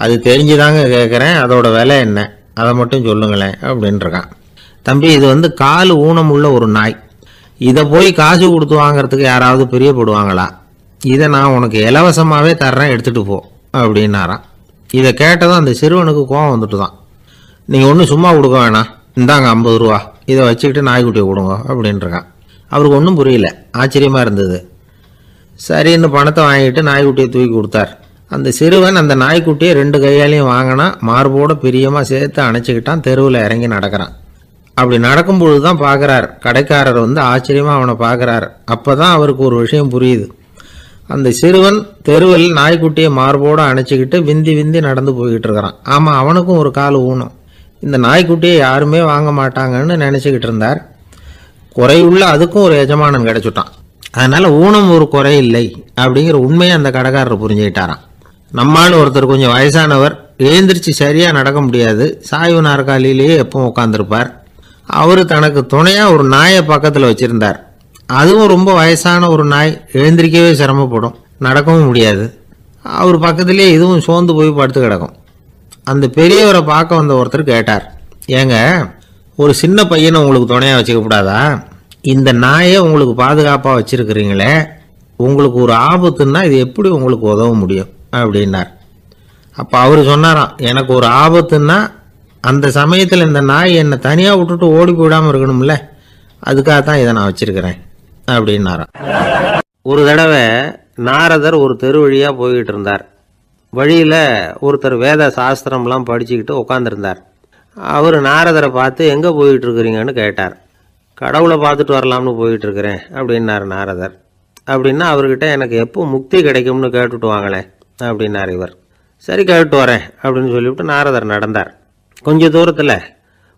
Speaker 1: அது தெரிஞ்சுதாங்க கேட்குறேன், அதோட விலை என்ன அதை மட்டும் சொல்லுங்களேன் அப்படின்ட்டுருக்கான். தம்பி, இது வந்து கால் ஊனம் உள்ள ஒரு நாய், இதை போய் காசு கொடுத்து வாங்கிறதுக்கு யாராவது பிரியப்படுவாங்களா? இதை நான் உனக்கு இலவசமாகவே தர்றேன், எடுத்துகிட்டு போ அப்படின்னாரான். இதை கேட்டதும் அந்த சிறுவனுக்கு கோபம் வந்துட்டு தான். நீங்கள் ஒன்றும் சும்மா கொடுக்க வேணாம், இந்தாங்க 50 ரூபா, இதை வச்சுக்கிட்டு நாய்க்குட்டியை கொடுங்க அப்படின்ட்டுருக்கான். அவருக்கு ஒன்றும் புரியல, ஆச்சரியமாக இருந்தது. சரின்னு பணத்தை வாங்கிட்டு நாய்க்குட்டியை தூக்கி கொடுத்தார். அந்த சிறுவன் அந்த நாய்க்குட்டியை 2 கையாலையும் வாங்கினா, மார்போட பிரியமாக சேர்த்து அணைச்சிக்கிட்டான். தெருவில் இறங்கி நடக்கிறான். அப்படி நடக்கும்பொழுது தான் பார்க்குறார், கடைக்காரர் வந்து ஆச்சரியமாக அவனை பார்க்குறார். அப்போ தான் அவருக்கு ஒரு விஷயம் புரியுது. அந்த சிறுவன் தெருவில் நாய்க்குட்டியை மார்போடு அணைச்சிக்கிட்டு விந்தி விந்தி நடந்து போய்கிட்டு இருக்கிறான். ஆமாம், அவனுக்கும் ஒரு கால் ஊனம். இந்த நாய்க்குட்டியை யாருமே வாங்க மாட்டாங்கன்னு நினச்சிக்கிட்டு இருந்தார். குறையுள்ள அதுக்கும் ஒரு எஜமானன் கிடைச்சுட்டான். அதனால் ஊனம் ஒரு குறை இல்லை அப்படிங்கிற உண்மையை அந்த கடைக்காரர் புரிஞ்சுக்கிட்டாராம். நம்மால் ஒருத்தர் கொஞ்சம் வயசானவர், எழுந்திரிச்சு சரியாக நடக்க முடியாது, சாய்வு நாற்காலியிலேயே எப்பவும் உட்காந்துருப்பார். அவர் தனக்கு துணையாக ஒரு நாயை பக்கத்தில் வச்சுருந்தார். அதுவும் ரொம்ப வயசான ஒரு நாய், எழுந்திரிக்கவே சிரமப்படும், நடக்கவும் முடியாது. அவர் பக்கத்துலேயே இதுவும் சோர்ந்து போய் படுத்து கிடக்கும். அந்த பெரியவரை பார்க்க வந்த ஒருத்தர் கேட்டார், ஏங்க, ஒரு சின்ன பையனை உங்களுக்கு துணையாக வச்சுக்கப்படாதா? இந்த நாயை உங்களுக்கு பாதுகாப்பாக வச்சுருக்கிறீங்களே, உங்களுக்கு ஒரு ஆபத்துன்னா இது எப்படி உங்களுக்கு உதவ முடியும் அப்படின்னார். அப்போ அவர் சொன்னாராம், எனக்கு ஒரு ஆபத்துன்னா அந்த சமயத்தில் இந்த நாய் என்னை தனியாக விட்டுட்டு ஓடி போயிடாமல் இருக்கணும்ல, அதுக்காகத்தான் இதை நான் வச்சிருக்கிறேன் அப்படின்னாராம். ஒரு தடவை நாரதர் ஒரு தெரு வழியாக போய்கிட்டு இருந்தார். வழியில் ஒருத்தர் வேத சாஸ்திரம்லாம் படிச்சுக்கிட்டு உட்காந்துருந்தார். அவர் நாரதரை பார்த்து, எங்கே போயிட்டு இருக்கிறீங்கன்னு கேட்டார். கடவுளை பார்த்துட்டு வரலாம்னு போயிட்டு இருக்கிறேன் அப்படின்னார் நாரதர். அப்படின்னா அவர்கிட்ட எனக்கு எப்போ முக்தி கிடைக்கும்னு கேட்டுட்டு வாங்களேன் அப்படின்னார் இவர். சரி, கேட்டு வரேன் அப்படின்னு சொல்லிவிட்டு நாரதர் நடந்தார். கொஞ்சம் தூரத்தில்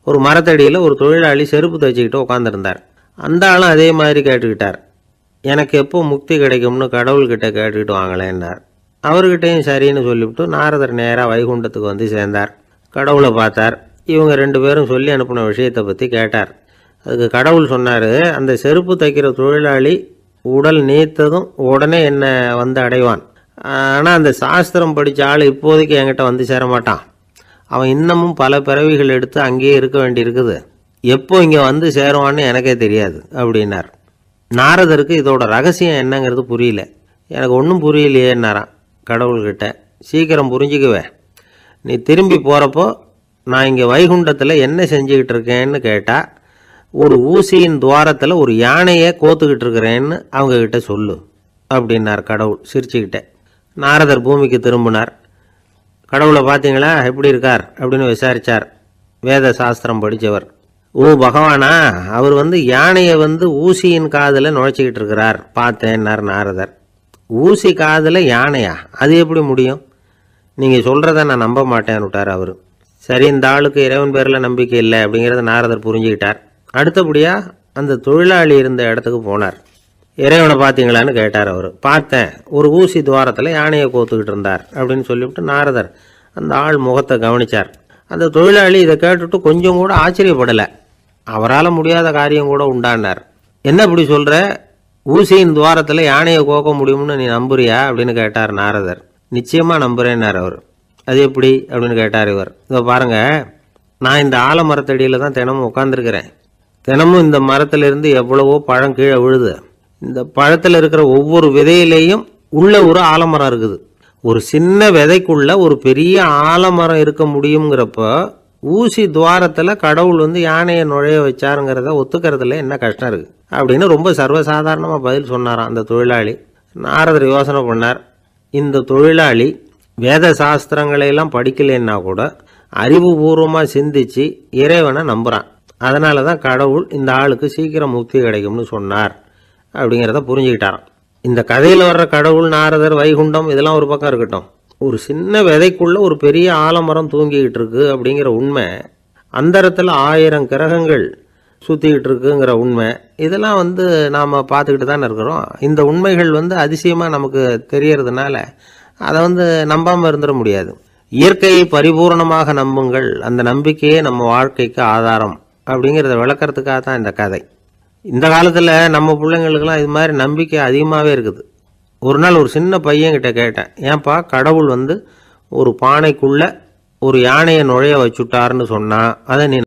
Speaker 1: ஒரு மரத்தடியில் ஒரு தொழிலாளி செருப்பு தைச்சிக்கிட்டு உட்காந்துருந்தார். அந்த ஆளும் அதே மாதிரி கேட்டுக்கிட்டார், எனக்கு எப்போ முக்தி கிடைக்கும்னு கடவுள்கிட்ட கேட்டுக்கிட்டு வாங்களேன்னார். அவர்கிட்டையும் சரின்னு சொல்லிவிட்டு நாரதர் நேராக வைகுண்டத்துக்கு வந்து சேர்ந்தார். கடவுளை பார்த்தார். இவங்க 2 பேரும் சொல்லி அனுப்பின விஷயத்தை பற்றி கேட்டார். அதுக்கு கடவுள் சொன்னார், அந்த செருப்பு தைக்கிற தொழிலாளி உடல் நீத்ததும் உடனே என்னை வந்து அடைவான். ஆனால் அந்த சாஸ்திரம் படித்த ஆள் இப்போதைக்கு என்கிட்ட வந்து சேரமாட்டான். அவன் இன்னமும் பல பிறவிகள் எடுத்து அங்கேயே இருக்க வேண்டியிருக்குது. எப்போ இங்கே வந்து சேருவான்னு எனக்கே தெரியாது அப்படின்னார். நாரதருக்கு இதோட ரகசியம் என்னங்கிறது புரியல. எனக்கு ஒன்றும் புரியலையேன்னாரான் கடவுள்கிட்ட. சீக்கிரம் புரிஞ்சுக்குவேன், நீ திரும்பி போகிறப்போ நான் இங்கே வைகுண்டத்தில் என்ன செஞ்சுக்கிட்டு இருக்கேன்னு கேட்டால், ஒரு ஊசியின் துவாரத்தில் ஒரு யானையை கோத்துக்கிட்டு இருக்கிறேன்னு அவங்கக்கிட்ட சொல்லு அப்படின்னார் கடவுள் சிரிச்சுக்கிட்டே. நாரதர் பூமிக்கு திரும்பினார். கடவுளை பார்த்தீங்களா, எப்படி இருக்கார் அப்படின்னு விசாரித்தார் வேத சாஸ்திரம் படித்தவர். ஓ பகவானா, அவர் வந்து யானையை வந்து ஊசியின் காதில் நுழைச்சிக்கிட்டு இருக்கிறார் பார்த்தேன்னார் நாரதர். ஊசி காதில் யானையா, அது எப்படி முடியும்? நீங்கள் சொல்கிறத நான் நம்ப மாட்டேன்னு விட்டார் அவர். சரி, இந்த ஆளுக்கு இறைவன் பேரில் நம்பிக்கை இல்லை அப்படிங்கிறத நாரதர் புரிஞ்சுக்கிட்டார். அடுத்தபடியாக அந்த தொழிலாளி இருந்த இடத்துக்கு போனார். இறைவனை பார்த்தீங்களான்னு கேட்டார் அவர். பார்த்தேன், ஒரு ஊசி துவாரத்தில் யானையை கோத்துக்கிட்டு இருந்தார் அப்படின்னு சொல்லிவிட்டு நாரதர் அந்த ஆள் முகத்தை கவனித்தார். அந்த தொழிலாளி இதை கேட்டுட்டு கொஞ்சம் கூட ஆச்சரியப்படலை. அவரால் முடியாத காரியம் கூட உண்டானார். என்ன இப்படி சொல்கிற, ஊசியின் துவாரத்தில் யானையை கோக்க முடியும்னு நீ நம்புறியா அப்படின்னு கேட்டார் நாரதர். நிச்சயமாக நம்புகிறேன்னார் அவர். அது எப்படி அப்படின்னு கேட்டார் இவர். இதோ பாருங்கள், நான் இந்த ஆலமரத்தடியில் தான் தினமும் உட்காந்துருக்கிறேன். தினமும் இந்த மரத்திலிருந்து எவ்வளவோ பழம் கீழே விழுது. இந்த பழத்தில் இருக்கிற ஒவ்வொரு விதையிலேயும் உள்ள ஒரு ஆலமரம் இருக்குது. ஒரு சின்ன விதைக்குள்ள ஒரு பெரிய ஆலமரம் இருக்க முடியுங்கிறப்ப ஊசி துவாரத்தில் கடவுள் வந்து யானையை நுழைய வச்சாருங்கிறத ஒத்துக்கிறதுல என்ன கஷ்டம் இருக்குது அப்படின்னு ரொம்ப சர்வசாதாரணமாக பதில் சொன்னாராம் அந்த தொழிலாளி. நாரதர் யோசனை பண்ணார், இந்த தொழிலாளி வேத சாஸ்திரங்களையெல்லாம் படிக்கலைன்னா கூட அறிவுபூர்வமாக சிந்திச்சு இறைவனை நம்புகிறான். அதனால தான் கடவுள் இந்த ஆளுக்கு சீக்கிரம் முக்தி கிடைக்கும்னு சொன்னார் அப்படிங்கிறத புரிஞ்சுக்கிட்டாராம். இந்த கதையில் வர்ற கடவுள், நாரதர், வைகுண்டம் இதெல்லாம் ஒரு பக்கம் இருக்கட்டும், ஒரு சின்ன விதைக்குள்ள ஒரு பெரிய ஆலமரம் தூங்கிக்கிட்டு இருக்கு அப்படிங்கிற உண்மை, அந்தரத்தில் 1000 கிரகங்கள் சுற்றிக்கிட்டு இருக்குங்கிற உண்மை, இதெல்லாம் வந்து நாம் பார்த்துக்கிட்டு தானே இருக்கிறோம். இந்த உண்மைகள் வந்து அதிசயமாக நமக்கு தெரியறதுனால அதை வந்து நம்பாமல் இருந்துட முடியாது. இயற்கையை பரிபூர்ணமாக நம்புங்கள், அந்த நம்பிக்கையே நம்ம வாழ்க்கைக்கு ஆதாரம் அப்படிங்கிறத விளக்கறதுக்காக தான் இந்த கதை. இந்த காலத்தில் நம்ம பிள்ளைங்களுக்கெல்லாம் இது மாதிரி நம்பிக்கை அதிகமாகவே இருக்குது. ஒரு நாள் ஒரு சின்ன பையன்கிட்ட கேட்டேன், ஏன்பா கடவுள் ஒரு பானைக்குள்ளே ஒரு யானையை நுழைய வச்சுட்டாருன்னு சொன்னா அதை நீ